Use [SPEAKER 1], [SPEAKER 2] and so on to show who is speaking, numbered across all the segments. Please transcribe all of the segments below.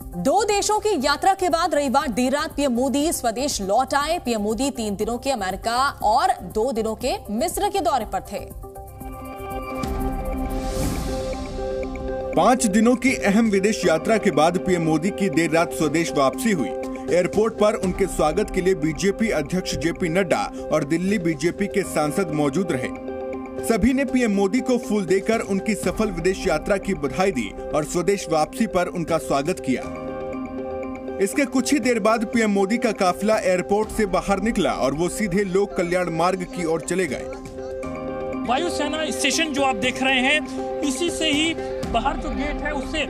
[SPEAKER 1] दो देशों की यात्रा के बाद रविवार देर रात पीएम मोदी स्वदेश लौट आए। पीएम मोदी 3 दिनों के अमेरिका और 2 दिनों के मिस्र के दौरे पर थे।
[SPEAKER 2] 5 दिनों की अहम विदेश यात्रा के बाद पीएम मोदी की देर रात स्वदेश वापसी हुई। एयरपोर्ट पर उनके स्वागत के लिए बीजेपी अध्यक्ष जेपी नड्डा और दिल्ली बीजेपी के सांसद मौजूद रहे। सभी ने पीएम मोदी को फूल देकर उनकी सफल विदेश यात्रा की बधाई दी और स्वदेश वापसी पर उनका स्वागत किया। इसके कुछ ही देर बाद पीएम मोदी का काफिला एयरपोर्ट से बाहर निकला और वो सीधे लोक कल्याण मार्ग की ओर चले गए।
[SPEAKER 3] वायुसेना स्टेशन जो आप देख रहे हैं, इसी से ही बाहर जो गेट है उससे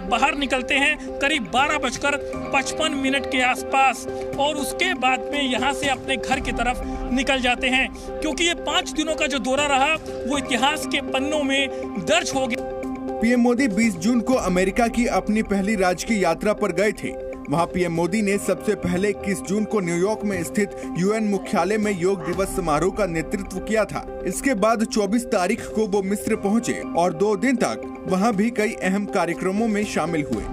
[SPEAKER 3] बाहर निकलते हैं करीब 12:55 के आसपास और उसके बाद में यहाँ से अपने घर की तरफ निकल जाते हैं, क्योंकि ये 5 दिनों का जो दौरा रहा वो इतिहास के पन्नों में दर्ज हो गया।
[SPEAKER 2] पीएम मोदी 20 जून को अमेरिका की अपनी पहली राजकीय यात्रा पर गए थे। वहां पीएम मोदी ने सबसे पहले 21 जून को न्यूयॉर्क में स्थित यूएन मुख्यालय में योग दिवस समारोह का नेतृत्व किया था। इसके बाद 24 तारीख को वो मिस्र पहुंचे और 2 दिन तक वहां भी कई अहम कार्यक्रमों में शामिल हुए।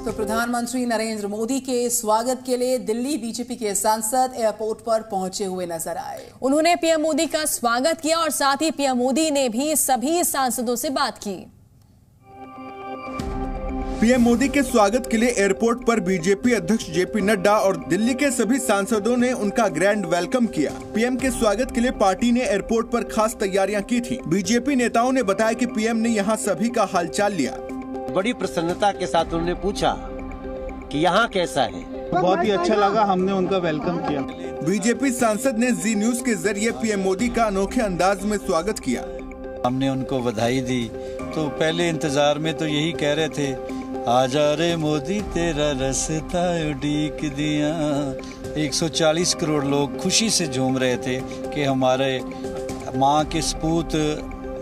[SPEAKER 4] तो प्रधानमंत्री नरेंद्र मोदी के स्वागत के लिए दिल्ली बीजेपी के सांसद एयरपोर्ट पर पहुंचे हुए नजर आए।
[SPEAKER 1] उन्होंने पीएम मोदी का स्वागत किया और साथ ही पीएम मोदी ने भी सभी सांसदों से बात की।
[SPEAKER 2] पीएम मोदी के स्वागत के लिए एयरपोर्ट पर बीजेपी अध्यक्ष जेपी नड्डा और दिल्ली के सभी सांसदों ने उनका ग्रैंड वेलकम किया। पीएम के स्वागत के लिए पार्टी ने एयरपोर्ट पर खास तैयारियां की थी। बीजेपी नेताओं ने बताया कि पीएम ने यहां सभी का हालचाल लिया।
[SPEAKER 5] बड़ी प्रसन्नता के साथ उन्होंने पूछा कि यहाँ कैसा है।
[SPEAKER 6] बहुत ही अच्छा लगा, हमने उनका वेलकम किया।
[SPEAKER 2] बीजेपी सांसद ने जी न्यूज के जरिए पीएम मोदी का अनोखे अंदाज में स्वागत किया।
[SPEAKER 7] हमने उनको बधाई दी तो पहले इंतजार में तो यही कह रहे थे, आजा रे मोदी तेरा रास्ता उड़ीक दिया। 140 करोड़ लोग खुशी से झूम रहे थे कि हमारे माँ के सपूत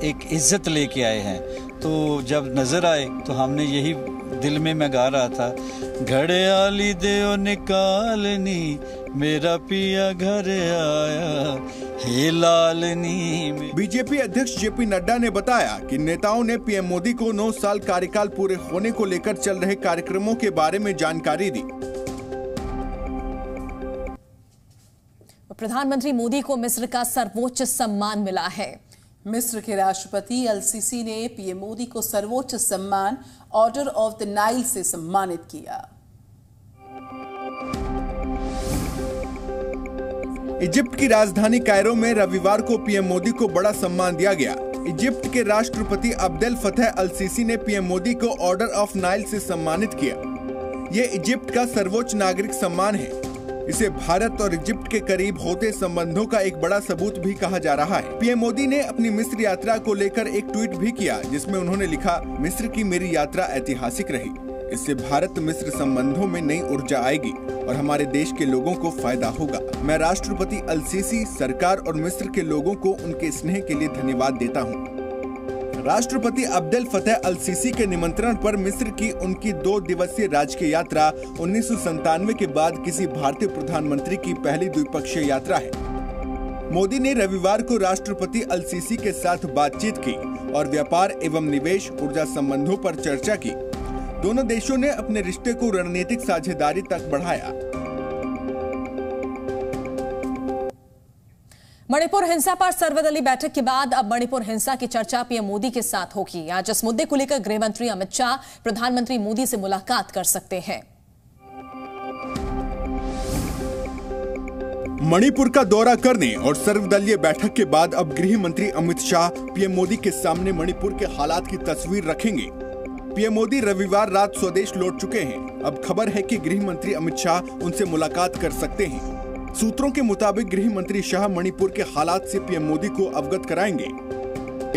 [SPEAKER 7] एक इज्जत लेके आए हैं। तो जब नजर आए तो हमने यही दिल में मैं गा रहा था, घड़ियाली देओ निकालनी मेरा पिया घर आया हे लालनी।
[SPEAKER 2] बीजेपी अध्यक्ष जेपी नड्डा ने बताया कि नेताओं ने पीएम मोदी को 9 साल कार्यकाल पूरे होने को लेकर चल रहे कार्यक्रमों के बारे में जानकारी दी।
[SPEAKER 1] प्रधानमंत्री मोदी को मिस्र का सर्वोच्च सम्मान मिला है।
[SPEAKER 4] मिस्र के राष्ट्रपति अल-सीसी ने पीएम मोदी को सर्वोच्च सम्मान ऑर्डर ऑफ द नाइल से सम्मानित किया।
[SPEAKER 2] इजिप्ट की राजधानी कायरो में रविवार को पीएम मोदी को बड़ा सम्मान दिया गया। इजिप्ट के राष्ट्रपति अब्देल फतह अल-सीसी ने पीएम मोदी को ऑर्डर ऑफ नाइल से सम्मानित किया। ये इजिप्ट का सर्वोच्च नागरिक सम्मान है। इसे भारत और इजिप्ट के करीब होते संबंधों का एक बड़ा सबूत भी कहा जा रहा है। पीएम मोदी ने अपनी मिस्र यात्रा को लेकर एक ट्वीट भी किया, जिसमें उन्होंने लिखा, मिस्र की मेरी यात्रा ऐतिहासिक रही। इससे भारत मिस्र संबंधों में नई ऊर्जा आएगी और हमारे देश के लोगों को फायदा होगा। मैं राष्ट्रपति अल-सीसी, सरकार और मिस्र के लोगों को उनके स्नेह के लिए धन्यवाद देता हूँ। राष्ट्रपति अब्देल फतह अल-सीसी के निमंत्रण पर मिस्र की उनकी 2 दिवसीय राजकीय यात्रा 1997 के बाद किसी भारतीय प्रधानमंत्री की पहली द्विपक्षीय यात्रा है। मोदी ने रविवार को राष्ट्रपति अल-सीसी के साथ बातचीत की और व्यापार एवं निवेश, ऊर्जा संबंधों पर चर्चा की। दोनों देशों ने अपने रिश्ते को रणनीतिक साझेदारी तक बढ़ाया।
[SPEAKER 1] मणिपुर हिंसा पर सर्वदलीय बैठक के बाद अब मणिपुर हिंसा की चर्चा पीएम मोदी के साथ होगी। आज इस मुद्दे को लेकर गृह मंत्री अमित शाह प्रधानमंत्री मोदी से मुलाकात कर सकते हैं।
[SPEAKER 2] मणिपुर का दौरा करने और सर्वदलीय बैठक के बाद अब गृह मंत्री अमित शाह पीएम मोदी के सामने मणिपुर के हालात की तस्वीर रखेंगे। पीएम मोदी रविवार रात स्वदेश लौट चुके हैं। अब खबर है कि गृह मंत्री अमित शाह उनसे मुलाकात कर सकते हैं। सूत्रों के मुताबिक गृह मंत्री शाह मणिपुर के हालात से पीएम मोदी को अवगत कराएंगे।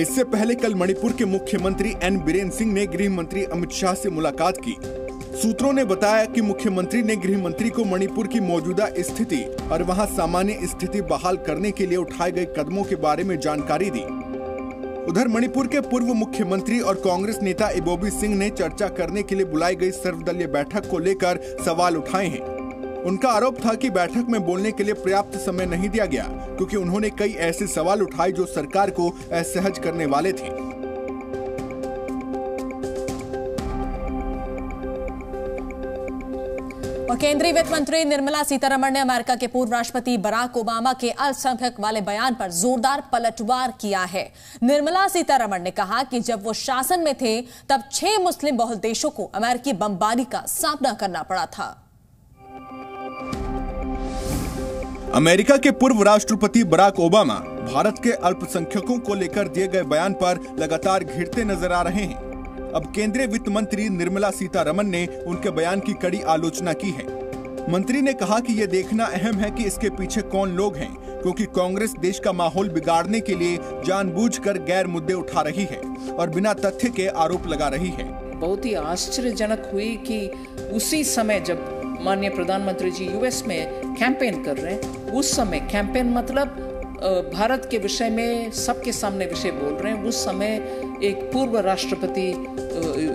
[SPEAKER 2] इससे पहले कल मणिपुर के मुख्यमंत्री एन बीरेन सिंह ने गृह मंत्री अमित शाह से मुलाकात की। सूत्रों ने बताया कि मुख्यमंत्री ने गृह मंत्री को मणिपुर की मौजूदा स्थिति और वहां सामान्य स्थिति बहाल करने के लिए उठाए गए कदमों के बारे में जानकारी दी। उधर मणिपुर के पूर्व मुख्यमंत्री और कांग्रेस नेता इबोबी सिंह ने चर्चा करने के लिए बुलाई गई सर्वदलीय बैठक को लेकर सवाल उठाए हैं। उनका आरोप था कि बैठक में बोलने के लिए पर्याप्त समय नहीं दिया गया, क्योंकि उन्होंने कई ऐसे सवाल उठाए जो सरकार को असहज करने वाले थे।
[SPEAKER 1] और केंद्रीय वित्त मंत्री निर्मला सीतारमण ने अमेरिका के पूर्व राष्ट्रपति बराक ओबामा के अल्पसंख्यक वाले बयान पर जोरदार पलटवार किया है। निर्मला सीतारमण ने कहा कि जब वो शासन में थे तब 6 मुस्लिम बहुल देशों को अमेरिकी बमबारी का सामना करना पड़ा था।
[SPEAKER 2] अमेरिका के पूर्व राष्ट्रपति बराक ओबामा भारत के अल्पसंख्यकों को लेकर दिए गए बयान पर लगातार घिरते नजर आ रहे हैं। अब केंद्रीय वित्त मंत्री निर्मला सीतारमण ने उनके बयान की कड़ी आलोचना की है। मंत्री ने कहा कि यह देखना अहम है कि इसके पीछे कौन लोग हैं, क्योंकि कांग्रेस देश का माहौल बिगाड़ने के लिए जानबूझकर गैर मुद्दे उठा रही है और बिना तथ्य के आरोप लगा रही है।
[SPEAKER 8] बहुत ही आश्चर्यजनक हुई कि उसी समय जब माननीय प्रधानमंत्री जी यूएस में कैंपेन कर रहे हैं, उस समय कैंपेन मतलब भारत के विषय में सबके सामने विषय बोल रहे हैं, उस समय एक पूर्व राष्ट्रपति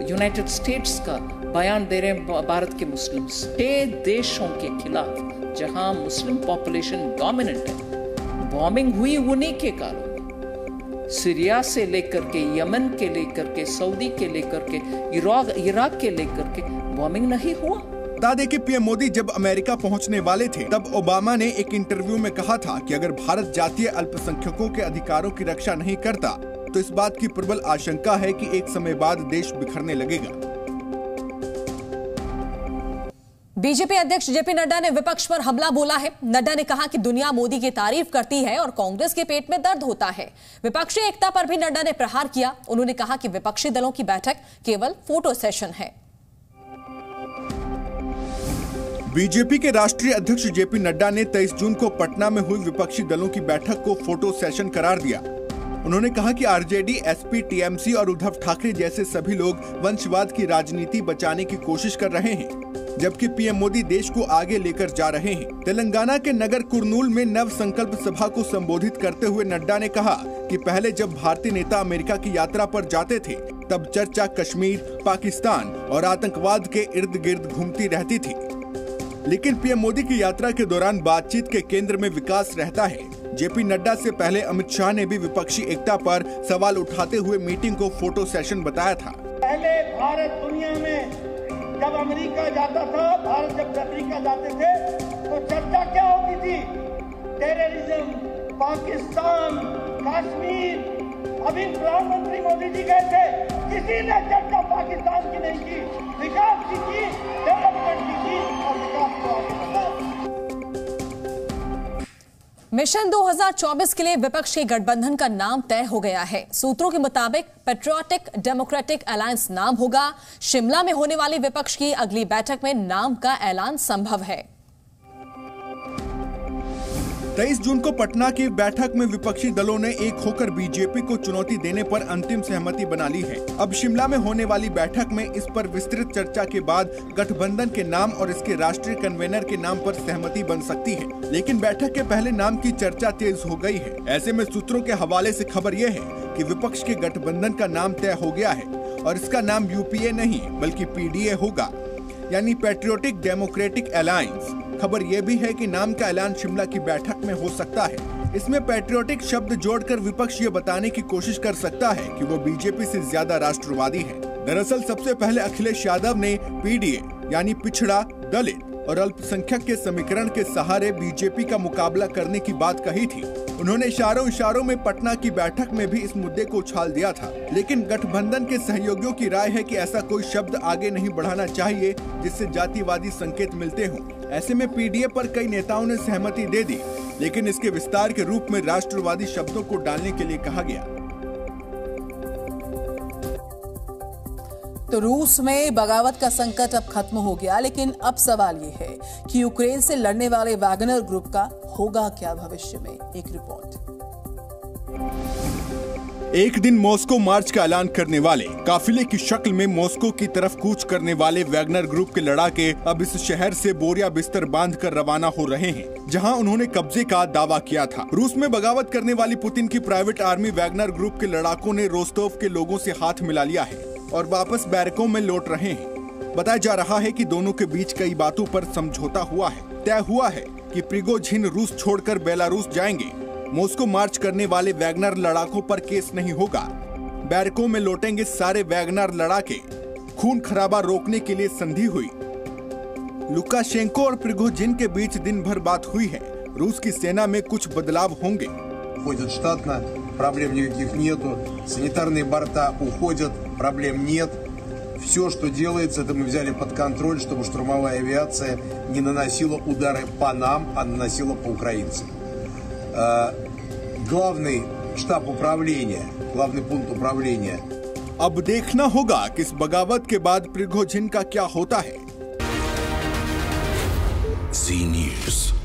[SPEAKER 8] यूनाइटेड स्टेट्स का बयान दे रहे हैं भारत के मुस्लिम 6 देशों के खिलाफ जहां मुस्लिम पॉपुलेशन डोमिनेंट है। बॉम्बिंग हुई उन्हीं के कारण, सीरिया से लेकर के यमन के लेकर के सऊदी के लेकर के इराक के लेकर के बॉम्बिंग नहीं हुआ।
[SPEAKER 2] बता दें कि पीएम मोदी जब अमेरिका पहुंचने वाले थे तब ओबामा ने एक इंटरव्यू में कहा था कि अगर भारत जातीय अल्पसंख्यकों के अधिकारों की रक्षा नहीं करता तो इस बात की प्रबल आशंका है कि एक समय बाद देश बिखरने लगेगा।
[SPEAKER 1] बीजेपी अध्यक्ष जेपी नड्डा ने विपक्ष पर हमला बोला है। नड्डा ने कहा कि दुनिया मोदी की तारीफ करती है और कांग्रेस के पेट में दर्द होता है। विपक्षी एकता पर भी नड्डा ने प्रहार किया। उन्होंने कहा कि विपक्षी दलों की बैठक केवल फोटो सेशन है।
[SPEAKER 2] बीजेपी के राष्ट्रीय अध्यक्ष जेपी नड्डा ने 23 जून को पटना में हुई विपक्षी दलों की बैठक को फोटो सेशन करार दिया। उन्होंने कहा कि आरजेडी, एसपी, टीएमसी और उद्धव ठाकरे जैसे सभी लोग वंशवाद की राजनीति बचाने की कोशिश कर रहे हैं, जबकि पीएम मोदी देश को आगे लेकर जा रहे हैं। तेलंगाना के नगर कुर्नूल में नव संकल्प सभा को संबोधित करते हुए नड्डा ने कहा कि पहले जब भारतीय नेता अमेरिका की यात्रा पर जाते थे तब चर्चा कश्मीर, पाकिस्तान और आतंकवाद के इर्द गिर्द घूमती रहती थी, लेकिन पीएम मोदी की यात्रा के दौरान बातचीत के केंद्र में विकास रहता है। जेपी नड्डा से पहले अमित शाह ने भी विपक्षी एकता पर सवाल उठाते हुए मीटिंग को फोटो सेशन बताया था।
[SPEAKER 9] पहले भारत दुनिया में जब अमेरिका जाता था, भारत जब अमेरिका जाते थे तो चर्चा क्या होती थी? टेररिज्म, पाकिस्तान, कश्मीर। अभी प्रधानमंत्री मोदी जी गए थे, किसी ने चर्चा पाकिस्तान की नहीं की, विकास की, डेवलपमेंट की और विकास को आगे बढ़ाया।
[SPEAKER 1] मिशन 2024 के लिए विपक्ष के गठबंधन का नाम तय हो गया है। सूत्रों के मुताबिक पेट्रियोटिक डेमोक्रेटिक अलायंस नाम होगा। शिमला में होने वाली विपक्ष की अगली बैठक में नाम का ऐलान संभव है।
[SPEAKER 2] 23 जून को पटना की बैठक में विपक्षी दलों ने एक होकर बीजेपी को चुनौती देने पर अंतिम सहमति बना ली है। अब शिमला में होने वाली बैठक में इस पर विस्तृत चर्चा के बाद गठबंधन के नाम और इसके राष्ट्रीय कन्वेनर के नाम पर सहमति बन सकती है, लेकिन बैठक के पहले नाम की चर्चा तेज हो गई है। ऐसे में सूत्रों के हवाले से खबर यह है कि विपक्ष के गठबंधन का नाम तय हो गया है और इसका नाम यूपीए नहीं बल्कि पीडीए होगा, यानी पेट्रियोटिक डेमोक्रेटिक अलायंस। खबर यह भी है कि नाम का ऐलान शिमला की बैठक में हो सकता है। इसमें पेट्रियोटिक शब्द जोड़कर विपक्ष ये बताने की कोशिश कर सकता है कि वो बीजेपी से ज्यादा राष्ट्रवादी है। दरअसल सबसे पहले अखिलेश यादव ने पीडीए यानी पिछड़ा, दलित और अल्पसंख्यक के समीकरण के सहारे बीजेपी का मुकाबला करने की बात कही थी। उन्होंने इशारों में पटना की बैठक में भी इस मुद्दे को उछाल दिया था, लेकिन गठबंधन के सहयोगियों की राय है कि ऐसा कोई शब्द आगे नहीं बढ़ाना चाहिए जिससे जातिवादी संकेत मिलते हों। ऐसे में पीडीए पर कई नेताओं ने सहमति दे दी, लेकिन इसके विस्तार के रूप में राष्ट्रवादी शब्दों को डालने के लिए कहा गया।
[SPEAKER 4] तो रूस में बगावत का संकट अब खत्म हो गया, लेकिन अब सवाल ये है कि यूक्रेन से लड़ने वाले वैगनर ग्रुप का होगा क्या भविष्य में। एक रिपोर्ट।
[SPEAKER 2] एक दिन मॉस्को मार्च का ऐलान करने वाले काफिले की शक्ल में मॉस्को की तरफ कूच करने वाले वैगनर ग्रुप के लड़ाके अब इस शहर से बोरिया बिस्तर बांधकर रवाना हो रहे हैं, जहां उन्होंने कब्जे का दावा किया था। रूस में बगावत करने वाली पुतिन की प्राइवेट आर्मी वैगनर ग्रुप के लड़ाकों ने रोस्तोव के लोगों से हाथ मिला लिया है और वापस बैरकों में लौट रहे हैं। बताया जा रहा है कि दोनों के बीच कई बातों पर समझौता हुआ है। तय हुआ है कि प्रिगोजिन रूस छोड़कर बेलारूस जाएंगे। मॉस्को मार्च करने वाले वैगनर लड़ाकों पर केस नहीं होगा। बैरकों में लौटेंगे सारे वैगनर लड़ाके। खून खराबा रोकने के लिए संधि हुई। लुकाशेंको और प्रिगोजिन के बीच दिन भर बात हुई है। रूस की सेना में कुछ बदलाव होंगे।
[SPEAKER 10] Ходят штатно, проблем никаких нету, санитарные борта уходят, проблем нет. Все, что делается, это мы взяли под контроль, чтобы штурмовая авиация не наносила удары по нам, а наносила по украинцам. Главный штаб управления, главный пункт управления.
[SPEAKER 2] अब देखना होगा कि इस बगावत के बाद प्रिगोजिन का क्या होता है।
[SPEAKER 11] Z News.